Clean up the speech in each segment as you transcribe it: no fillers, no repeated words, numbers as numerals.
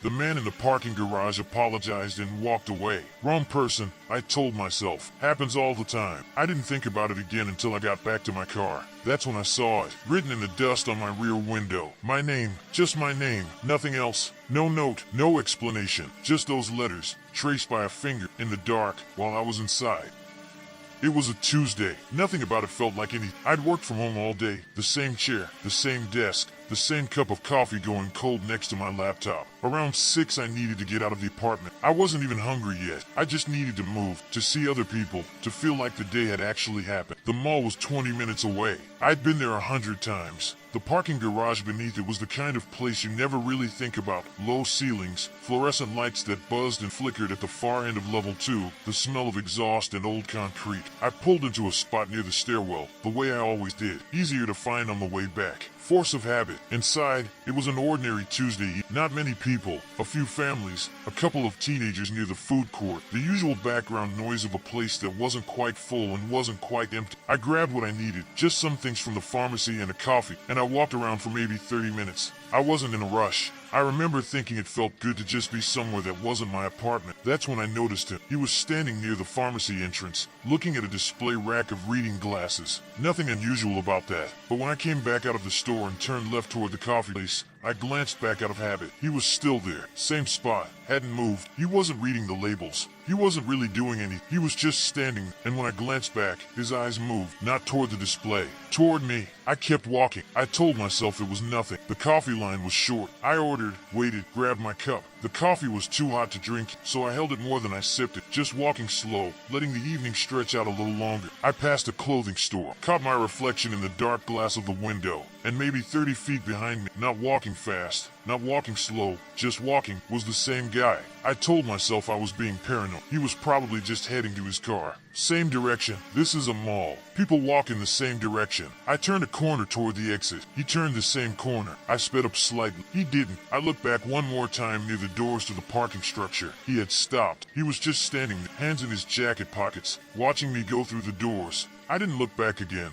The man in the parking garage apologized and walked away. Wrong person, I told myself. Happens all the time. I didn't think about it again until I got back to my car. That's when I saw it, written in the dust on my rear window. My name, just my name, nothing else. No note, no explanation, just those letters, traced by a finger in the dark while I was inside. It was a Tuesday. Nothing about it felt like any. I'd worked from home all day. The same chair, the same desk, the same cup of coffee going cold next to my laptop. Around 6, I needed to get out of the apartment. I wasn't even hungry yet. I just needed to move, to see other people, to feel like the day had actually happened. The mall was 20 minutes away. I'd been there 100 times. The parking garage beneath it was the kind of place you never really think about. Low ceilings, fluorescent lights that buzzed and flickered at the far end of level 2, the smell of exhaust and old concrete. I pulled into a spot near the stairwell, the way I always did. Easier to find on the way back. Force of habit. Inside, it was an ordinary Tuesday. Not many people, a few families, a couple of teenagers near the food court. The usual background noise of a place that wasn't quite full and wasn't quite empty. I grabbed what I needed, just some things from the pharmacy and a coffee, and I walked around for maybe 30 minutes. I wasn't in a rush. I remember thinking it felt good to just be somewhere that wasn't my apartment. That's when I noticed him. He was standing near the pharmacy entrance, looking at a display rack of reading glasses. Nothing unusual about that. But when I came back out of the store and turned left toward the coffee place, I glanced back out of habit. He was still there. Same spot. Hadn't moved. He wasn't reading the labels. He wasn't really doing anything. He was just standing, and when I glanced back, his eyes moved, not toward the display, toward me. I kept walking. I told myself it was nothing. The coffee line was short. I ordered, waited, grabbed my cup. The coffee was too hot to drink, so I held it more than I sipped it, just walking slow, letting the evening stretch out a little longer. I passed a clothing store, caught my reflection in the dark glass of the window, and maybe 30 feet behind me, not walking fast, not walking slow, just walking, was the same guy. I told myself I was being paranoid. He was probably just heading to his car. Same direction. This is a mall. People walk in the same direction. I turned a corner toward the exit. He turned the same corner. I sped up slightly. He didn't. I looked back one more time near the doors to the parking structure. He had stopped. He was just standing, hands in his jacket pockets, watching me go through the doors. I didn't look back again.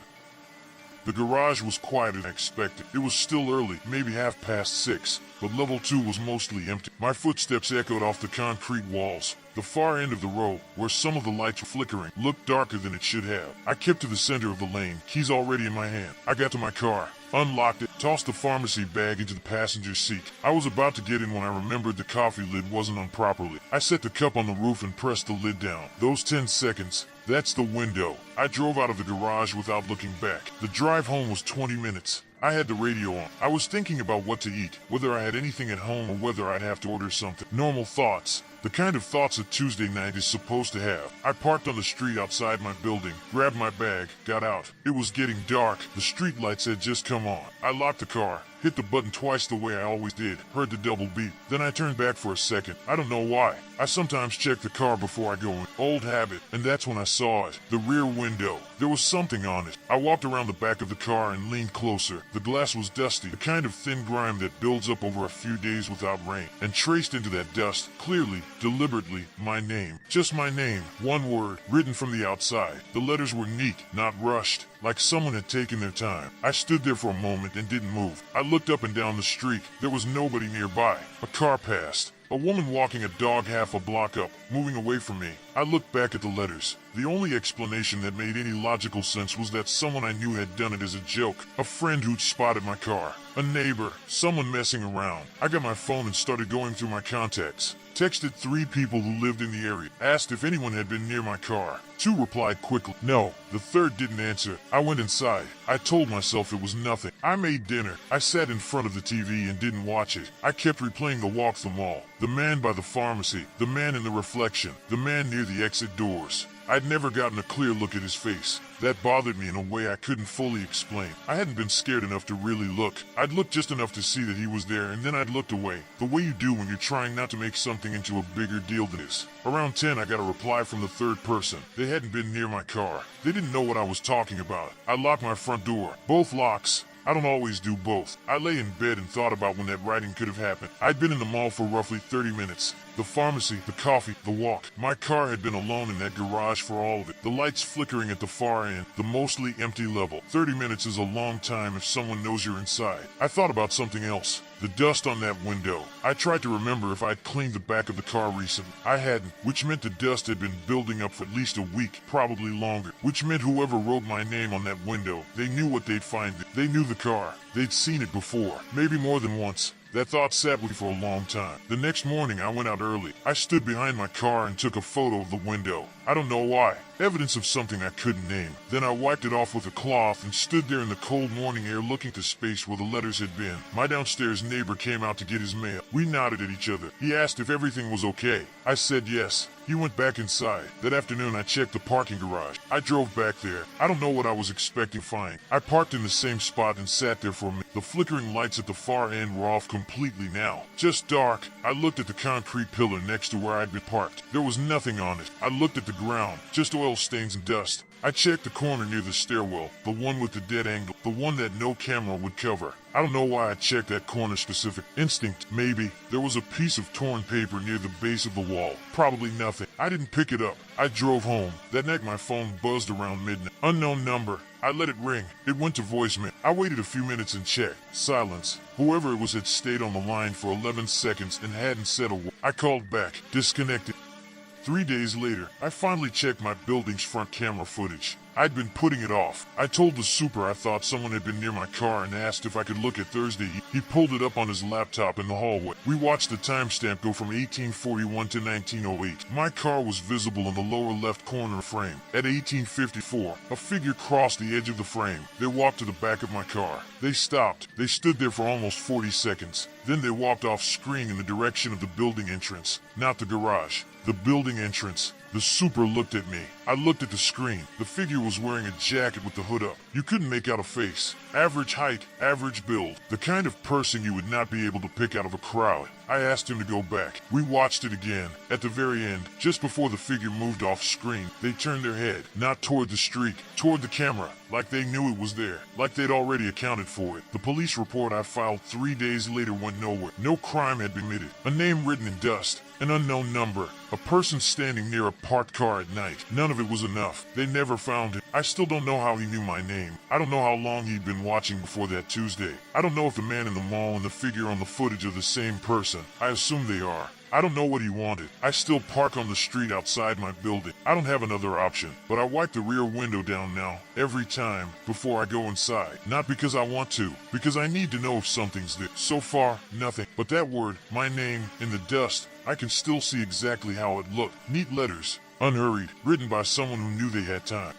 The garage was quieter than I expected. It was still early, maybe 6:30, but level 2 was mostly empty. My footsteps echoed off the concrete walls. The far end of the row, where some of the lights were flickering, looked darker than it should have. I kept to the center of the lane, keys already in my hand. I got to my car, unlocked it, tossed the pharmacy bag into the passenger seat. I was about to get in when I remembered the coffee lid wasn't on properly. I set the cup on the roof and pressed the lid down. Those 10 seconds, that's the window. I drove out of the garage without looking back. The drive home was 20 minutes. I had the radio on. I was thinking about what to eat, whether I had anything at home or whether I'd have to order something. Normal thoughts. The kind of thoughts a Tuesday night is supposed to have. I parked on the street outside my building, grabbed my bag, got out. It was getting dark. The street lights had just come on. I locked the car, hit the button twice the way I always did, heard the double beep. Then I turned back for a second. I don't know why. I sometimes check the car before I go in. Old habit. And that's when I saw it. The rear window. There was something on it. I walked around the back of the car and leaned closer. The glass was dusty, the kind of thin grime that builds up over a few days without rain. And traced into that dust, clearly, deliberately, my name. Just my name. One word, written from the outside. The letters were neat, not rushed, like someone had taken their time. I stood there for a moment and didn't move. I looked up and down the street. There was nobody nearby. A car passed. A woman walking a dog half a block up, moving away from me. I looked back at the letters. The only explanation that made any logical sense was that someone I knew had done it as a joke. A friend who'd spotted my car. A neighbor. Someone messing around. I got my phone and started going through my contacts. Texted 3 people who lived in the area. Asked if anyone had been near my car. 2 replied quickly. No. The 3rd didn't answer. I went inside. I told myself it was nothing. I made dinner. I sat in front of the TV and didn't watch it. I kept replaying the walk to the mall. The man by the pharmacy. The man in the reflection. The man near the exit doors. I'd never gotten a clear look at his face. That bothered me in a way I couldn't fully explain. I hadn't been scared enough to really look. I'd looked just enough to see that he was there, and then I'd looked away. The way you do when you're trying not to make something into a bigger deal than it is. Around 10, I got a reply from the 3rd person. They hadn't been near my car. They didn't know what I was talking about. I locked my front door. Both locks. I don't always do both. I lay in bed and thought about when that writing could have happened. I'd been in the mall for roughly 30 minutes. The pharmacy, the coffee, the walk. My car had been alone in that garage for all of it. The lights flickering at the far end, the mostly empty level. 30 minutes is a long time if someone knows you're inside. I thought about something else. The dust on that window. I tried to remember if I'd cleaned the back of the car recently. I hadn't, which meant the dust had been building up for at least a week, probably longer. Which meant whoever wrote my name on that window, they knew what they'd find. They knew the car. They'd seen it before, maybe more than once. That thought sat with me for a long time. The next morning, I went out early. I stood behind my car and took a photo of the window. I don't know why. Evidence of something I couldn't name. Then I wiped it off with a cloth and stood there in the cold morning air looking to space where the letters had been. My downstairs neighbor came out to get his mail. We nodded at each other. He asked if everything was okay. I said yes. He went back inside. That afternoon, I checked the parking garage. I drove back there. I don't know what I was expecting to find. I parked in the same spot and sat there for a minute. The flickering lights at the far end were off completely now. Just dark. I looked at the concrete pillar next to where I'd been parked. There was nothing on it. I looked at the ground. Just oil stains and dust. I checked the corner near the stairwell, the one with the dead angle, the one that no camera would cover. I don't know why I checked that corner specific. Instinct, maybe. There was a piece of torn paper near the base of the wall. Probably nothing. I didn't pick it up. I drove home. That night my phone buzzed around midnight. Unknown number. I let it ring. It went to voicemail. I waited a few minutes and checked. Silence. Whoever it was had stayed on the line for 11 seconds and hadn't said a word. I called back. Disconnected. 3 days later, I finally checked my building's front camera footage. I'd been putting it off. I told the super I thought someone had been near my car and asked if I could look at Thursday. He pulled it up on his laptop in the hallway. We watched the timestamp go from 1841 to 1908. My car was visible in the lower left corner frame. At 1854, a figure crossed the edge of the frame. They walked to the back of my car. They stopped. They stood there for almost 40 seconds. Then they walked off screen in the direction of the building entrance, not the garage. The building entrance. The super looked at me. I looked at the screen. The figure was wearing a jacket with the hood up. You couldn't make out a face. Average height, average build. The kind of person you would not be able to pick out of a crowd. I asked him to go back. We watched it again. At the very end, just before the figure moved off screen, they turned their head, not toward the street, toward the camera, like they knew it was there, like they'd already accounted for it. The police report I filed 3 days later went nowhere. No crime had been committed. A name written in dust. An unknown number. A person standing near a parked car at night. None of it was enough. They never found him. I still don't know how he knew my name. I don't know how long he'd been watching before that Tuesday. I don't know if the man in the mall and the figure on the footage are the same person. I assume they are. I don't know what he wanted. I still park on the street outside my building. I don't have another option, but I wipe the rear window down now, every time, before I go inside. Not because I want to, because I need to know if something's there. So far, nothing. But that word, my name, in the dust, I can still see exactly how it looked. Neat letters, unhurried, written by someone who knew they had time.